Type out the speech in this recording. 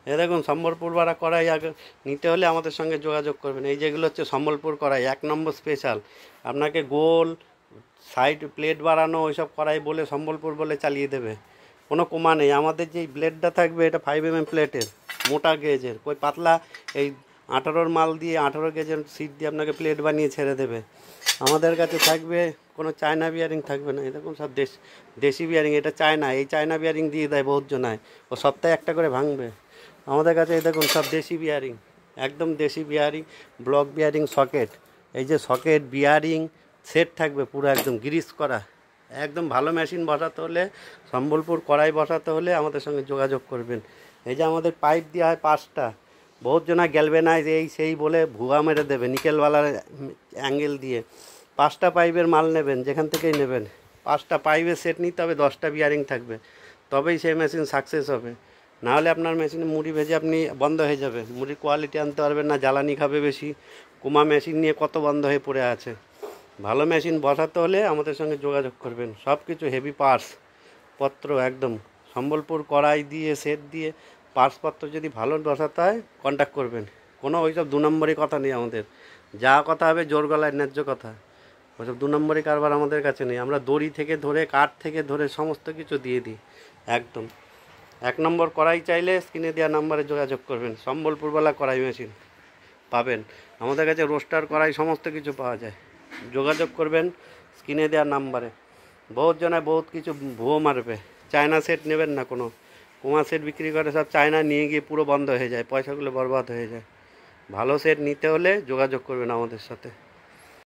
এই দেখুন সম্বলপুর বাড়া কড়াই আগে নিতে হলে আমাদের সঙ্গে যোগাযোগ করবেন। এই যেগুলো হচ্ছে সম্বলপুর কড়াই 1 নম্বর স্পেশাল। আপনাকে গোল সাইড প্লেট বাড়ানো ওইসব কড়াই বলে সম্বলপুর বলে চালিয়ে দেবে, কোনো কমা নেই। আমাদের যেই ব্লেডটা থাকবে এটা 5 mm প্লেটের, মোটা গেজের, ওই পাতলা এই 18 মাল দিয়ে 18 গেজের সিট দিয়ে আপনাকে প্লেট বানিয়ে ছেড়ে দেবে। আমাদের কাছে থাকবে কোনো চায়না বিয়ারিং থাকবে না। এরকম সব দেশি বিয়ারিং, এটা চায়না, এই চায়না বিয়ারিং দিয়ে দেয় বহুত জনায়, ও সপ্তাহে একটা করে ভাঙবে। আমাদের কাছে এই দেখুন সব দেশি বিয়ারিং, একদম দেশি বিয়ারিং, ব্লক বিয়ারিং, সকেট, এই যে সকেট বিয়ারিং সেট থাকবে পুরো একদম গ্রিস করা। একদম ভালো মেশিন বসাতে হলে, সম্বলপুর কড়াই বসাতে হলে আমাদের সঙ্গে যোগাযোগ করবেন। এই যে আমাদের পাইপ দেওয়া হয় 5টা, বহুত জনা গ্যালভেনাইজ এই সেই বলে ভুয়া মেরে দেবে নিকেলওয়ালার অ্যাঙ্গেল দিয়ে। 5টা পাইপের মাল নেবেন, যেখান থেকেই নেবেন 5টা পাইপের সেট নিতে হবে, 10টা বিয়ারিং থাকবে, তবেই সেই মেশিন সাকসেস হবে। নাহলে আপনার মেশিনে মুড়ি ভেজে আপনি বন্ধ হয়ে যাবে, মুড়ির কোয়ালিটি আনতে পারবেন না, জ্বালানি খাবে বেশি। কুমা মেশিন নিয়ে কত বন্ধ হয়ে পড়ে আছে। ভালো মেশিন বসাতে হলে আমাদের সঙ্গে যোগাযোগ করবেন। সব কিছু হেভি পার্টস পত্র একদম সম্বলপুর কড়াই দিয়ে সেট দিয়ে পার্টসপত্র যদি ভালো বসাতে হয় কন্ট্যাক্ট করবেন। কোনো ওইসব 2 নম্বরই কথা নেই আমাদের, যা কথা হবে জোর গলায় ন্যায্য কথা। ওইসব 2 নম্বরই কারবার আমাদের কাছে নেই। আমরা দড়ি থেকে ধরে কাঠ থেকে ধরে সমস্ত কিছু দিয়ে দিই একদম। 1 নম্বর কড়াই চাইলে স্ক্রিনে দেওয়া নাম্বারে যোগাযোগ করবেন। সম্বলপুরওয়ালা কড়াই মেশিন পাবেন আমাদের কাছে, রোস্টার কড়াই সমস্ত কিছু পাওয়া যায়। যোগাযোগ করবেন স্ক্রিনে দেওয়া নাম্বারে। বহুত জনায় বহুত কিছু ভুয়ো মারবে। চায়না সেট নেবেন না, কোনো কুমা সেট বিক্রি করে, সব চায়না নিয়ে গিয়ে পুরো বন্ধ হয়ে যায়, পয়সাগুলো বরবাদ হয়ে যায়। ভালো সেট নিতে হলে যোগাযোগ করবেন আমাদের সাথে।